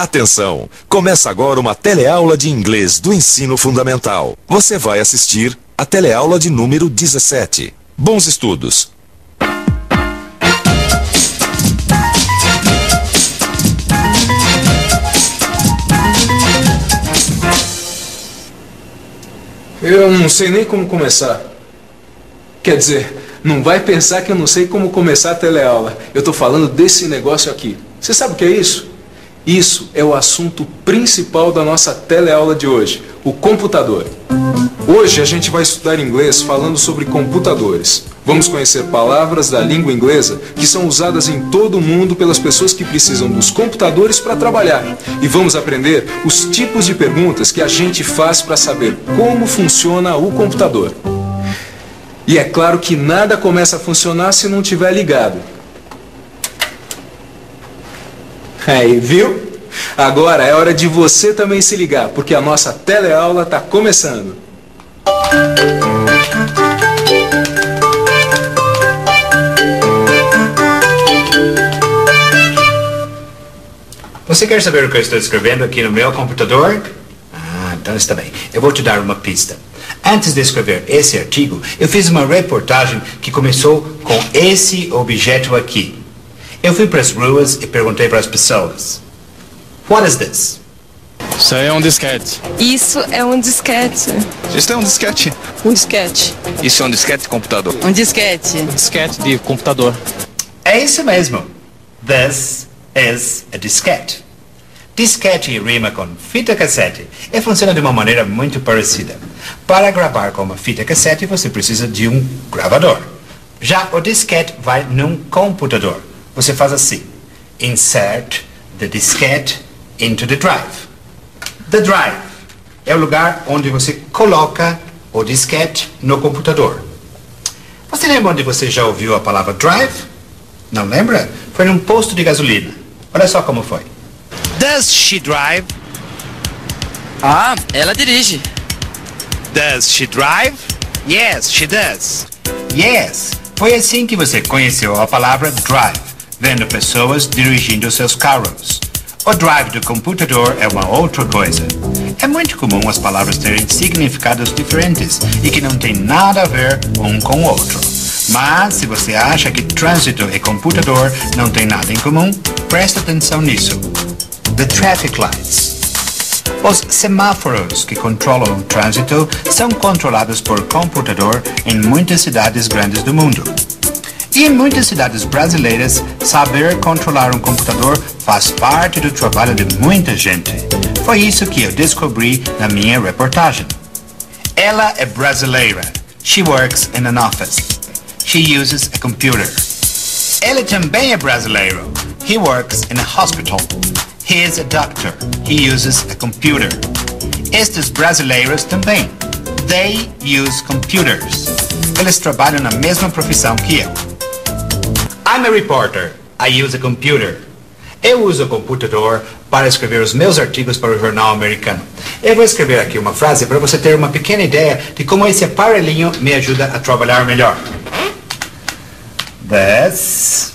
Atenção! Começa agora uma teleaula de inglês do ensino fundamental. Você vai assistir a teleaula de número 17. Bons estudos! Eu não sei nem como começar. Quer dizer, não vai pensar que eu não sei como começar a teleaula. Eu tô falando desse negócio aqui. Você sabe o que é isso? Isso é o assunto principal da nossa teleaula de hoje, o computador. Hoje a gente vai estudar inglês falando sobre computadores. Vamos conhecer palavras da língua inglesa que são usadas em todo o mundo pelas pessoas que precisam dos computadores para trabalhar. E vamos aprender os tipos de perguntas que a gente faz para saber como funciona o computador. E é claro que nada começa a funcionar se não estiver ligado. Aí, viu? Agora é hora de você também se ligar, porque a nossa teleaula está começando. Você quer saber o que eu estou escrevendo aqui no meu computador? Então está bem. Eu vou te dar uma pista. Antes de escrever esse artigo, eu fiz uma reportagem que começou com esse objeto aqui. Eu fui para as ruas e perguntei para as pessoas: What is this? Isso aí é um disquete. Isso é um disquete. Isso é um disquete. Um disquete. Isso é um disquete de computador. Um disquete. Disquete de computador. É isso mesmo. This is a disquete. Disquete rima com fita cassete e funciona de uma maneira muito parecida. Para gravar com uma fita cassete, você precisa de um gravador. Já o disquete vai num computador. Você faz assim: insert the disquete into the drive. The drive é o lugar onde você coloca o disquete no computador. Você lembra onde você já ouviu a palavra drive? Não lembra? Foi num posto de gasolina. Olha só como foi. Does she drive? Ah, ela dirige. Does she drive? Yes, she does. Yes, foi assim que você conheceu a palavra drive, vendo pessoas dirigindo seus carros. O drive do computador é uma outra coisa. É muito comum as palavras terem significados diferentes e que não tem nada a ver um com o outro. Mas, se você acha que trânsito e computador não tem nada em comum, presta atenção nisso. The traffic lights. Os semáforos que controlam o trânsito são controlados por computador em muitas cidades grandes do mundo. E em muitas cidades brasileiras, saber controlar um computador faz parte do trabalho de muita gente. Foi isso que eu descobri na minha reportagem. Ela é brasileira. She works in an office. She uses a computer. Ele também é brasileiro. He works in a hospital. He is a doctor. He uses a computer. Estes brasileiros também. They use computers. Eles trabalham na mesma profissão que eu. I'm a reporter. I use a computer. Eu uso o computador para escrever os meus artigos para o jornal americano. Eu vou escrever aqui uma frase para você ter uma pequena ideia de como esse aparelhinho me ajuda a trabalhar melhor. This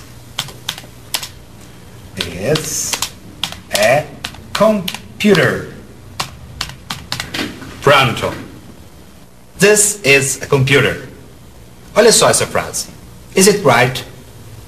is a computer. Pronto. This is a computer. Olha só essa frase. Is it right?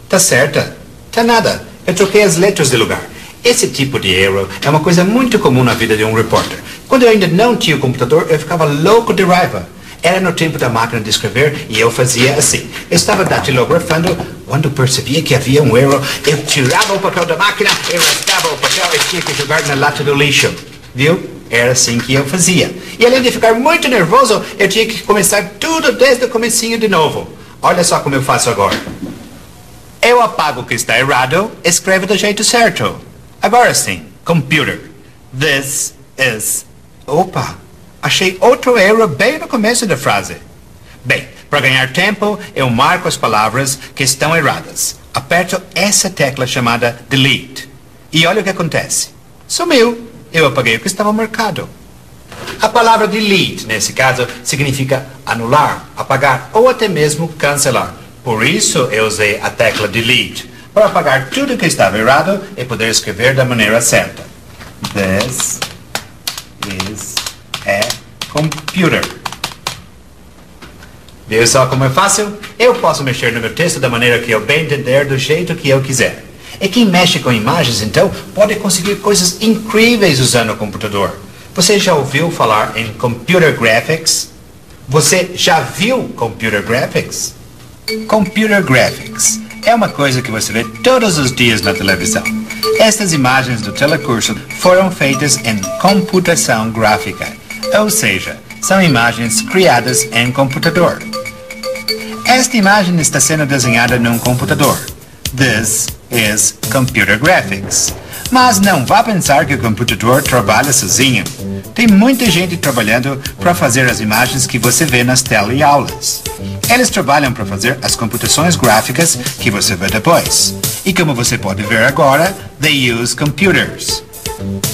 Tá certa? Tá nada. Eu troquei as letras de lugar. Esse tipo de erro é uma coisa muito comum na vida de um repórter. Quando eu ainda não tinha o computador, eu ficava louco de raiva. Era no tempo da máquina de escrever e eu fazia assim. Eu estava datilografando, quando percebia que havia um erro, eu tirava o papel da máquina, eu rasgava o papel e tinha que jogar na lata do lixo. Viu? Era assim que eu fazia. E além de ficar muito nervoso, eu tinha que começar tudo desde o comecinho de novo. Olha só como eu faço agora. Eu apago o que está errado, escrevo do jeito certo. Agora sim, computer. This is... Opa, achei outro erro bem no começo da frase. Bem, para ganhar tempo, eu marco as palavras que estão erradas. Aperto essa tecla chamada delete. E olha o que acontece. Sumiu. Eu apaguei o que estava marcado. A palavra delete, nesse caso, significa anular, apagar ou até mesmo cancelar. Por isso eu usei a tecla delete, para apagar tudo que estava errado e poder escrever da maneira certa. This is a computer. Viu só como é fácil? Eu posso mexer no meu texto da maneira que eu bem entender, do jeito que eu quiser. E quem mexe com imagens, então, pode conseguir coisas incríveis usando o computador. Você já ouviu falar em computer graphics? Você já viu computer graphics? Computer graphics é uma coisa que você vê todos os dias na televisão. Estas imagens do telecurso foram feitas em computação gráfica, ou seja, são imagens criadas em computador. Esta imagem está sendo desenhada num computador. This is computer graphics. Mas não vá pensar que o computador trabalha sozinho. Tem muita gente trabalhando para fazer as imagens que você vê nas teleaulas. Eles trabalham para fazer as computações gráficas que você vê depois. E como você pode ver agora, they use computers.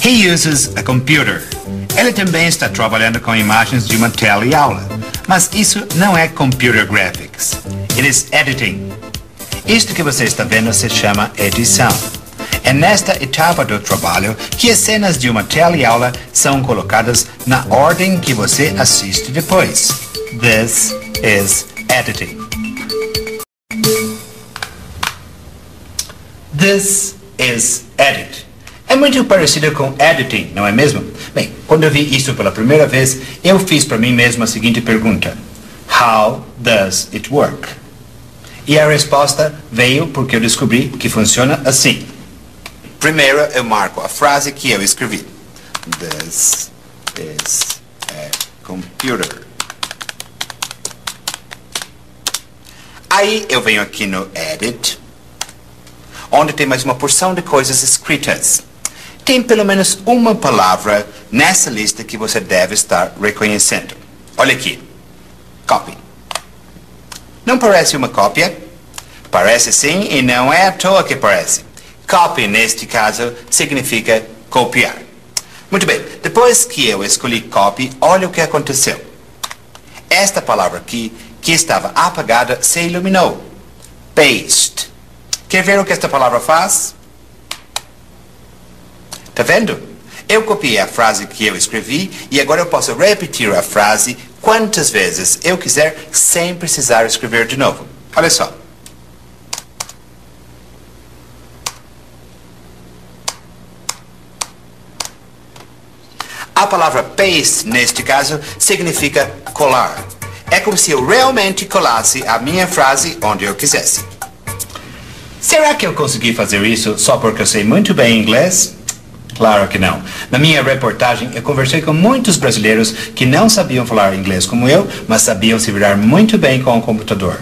He uses a computer. Ele também está trabalhando com imagens de uma teleaula. Mas isso não é computer graphics. It is editing. Isto que você está vendo se chama edição. É nesta etapa do trabalho que as cenas de uma teleaula são colocadas na ordem que você assiste depois. This is editing. This is edit. É muito parecido com editing, não é mesmo? Bem, quando eu vi isso pela primeira vez, eu fiz para mim mesmo a seguinte pergunta: How does it work? E a resposta veio porque eu descobri que funciona assim. Primeiro eu marco a frase que eu escrevi. This is a computer. Aí eu venho aqui no Edit, onde tem mais uma porção de coisas escritas. Tem pelo menos uma palavra nessa lista que você deve estar reconhecendo. Olha aqui. Copy. Não parece uma cópia? Parece sim, e não é à toa que parece. Copy, neste caso, significa copiar. Muito bem, depois que eu escolhi copy, olha o que aconteceu. Esta palavra aqui, que estava apagada, se iluminou. Paste. Quer ver o que esta palavra faz? Tá vendo? Eu copiei a frase que eu escrevi e agora eu posso repetir a frase quantas vezes eu quiser sem precisar escrever de novo. Olha só. A palavra paste, neste caso, significa colar. É como se eu realmente colasse a minha frase onde eu quisesse. Será que eu consegui fazer isso só porque eu sei muito bem inglês? Claro que não. Na minha reportagem, eu conversei com muitos brasileiros que não sabiam falar inglês como eu, mas sabiam se virar muito bem com o computador.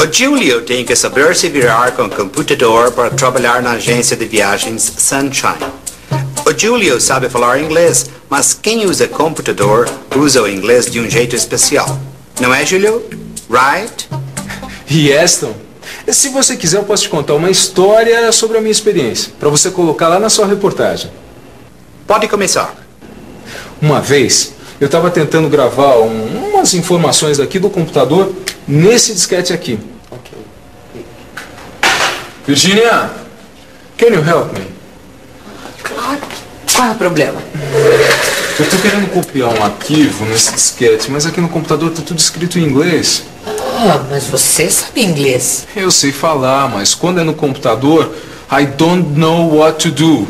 O Júlio tem que saber se virar com o computador para trabalhar na agência de viagens Sunshine. O Júlio sabe falar inglês, mas quem usa computador usa o inglês de um jeito especial. Não é, Júlio? Right? E Aston, se você quiser, eu posso te contar uma história sobre a minha experiência, para você colocar lá na sua reportagem. Pode começar. Uma vez, eu estava tentando gravar umas informações aqui do computador nesse disquete aqui. Virginia, can you help me? Claro. Qual é o problema? Eu estou querendo copiar um arquivo nesse disquete, mas aqui no computador está tudo escrito em inglês. Ah, mas você sabe inglês. Eu sei falar, mas quando é no computador, I don't know what to do.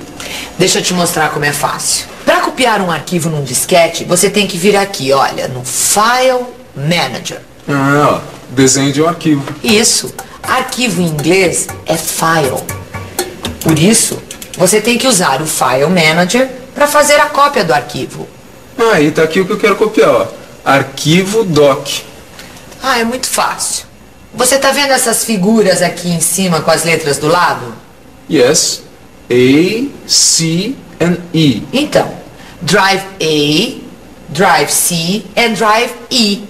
Deixa eu te mostrar como é fácil. Para copiar um arquivo num disquete, você tem que vir aqui, olha, no File Manager. Ah, desenho de um arquivo. Isso. Arquivo em inglês é file. Por isso, você tem que usar o File Manager para fazer a cópia do arquivo. Aí tá aqui o que eu quero copiar, ó. Arquivo doc. Ah, é muito fácil. Você tá vendo essas figuras aqui em cima com as letras do lado? Yes. A, C and E. Então, Drive A, Drive C and Drive E.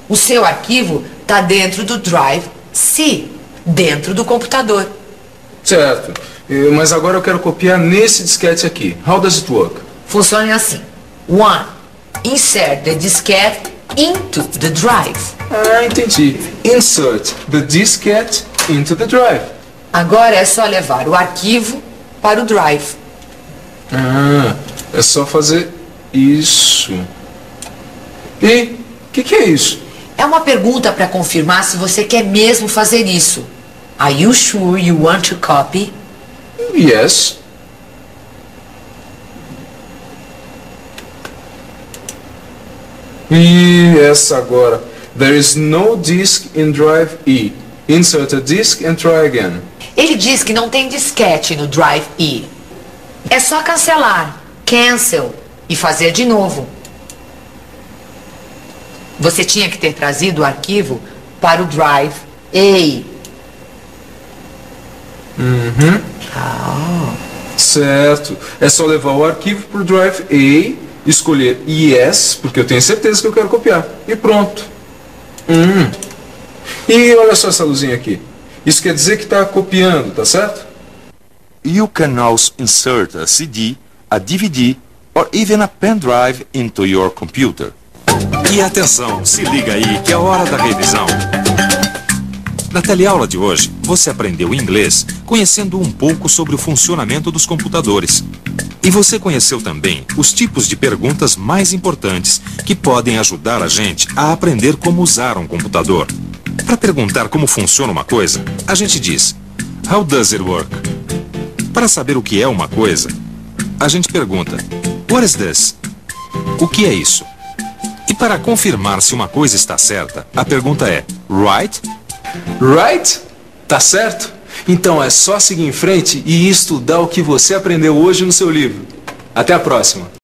O seu arquivo tá dentro do Drive C, dentro do computador. Certo. Mas agora eu quero copiar nesse disquete aqui. How does it work? Funciona assim. 1. Insert the diskette into the drive. Ah, entendi. Insert the diskette into the drive. Agora é só levar o arquivo para o drive. Ah, é só fazer isso. E o que é isso? É uma pergunta para confirmar se você quer mesmo fazer isso. Are you sure you want to copy? Yes. E essa agora. There is no disk in drive E. Insert a disk and try again. Ele diz que não tem disquete no Drive E. É só cancelar, cancel, e fazer de novo. Você tinha que ter trazido o arquivo para o Drive A. Certo. É só levar o arquivo para o Drive A, escolher Yes, porque eu tenho certeza que eu quero copiar. E pronto. E olha só essa luzinha aqui. Isso quer dizer que está copiando, tá certo? You can also insert a CD, a DVD or even a pen drive into your computer. E atenção, se liga aí que é hora da revisão. Na teleaula de hoje, você aprendeu inglês conhecendo um pouco sobre o funcionamento dos computadores. E você conheceu também os tipos de perguntas mais importantes que podem ajudar a gente a aprender como usar um computador. Para perguntar como funciona uma coisa, a gente diz How does it work? Para saber o que é uma coisa, a gente pergunta What is this? O que é isso? E para confirmar se uma coisa está certa, a pergunta é Right? Right? Tá certo? Então é só seguir em frente e estudar o que você aprendeu hoje no seu livro. Até a próxima!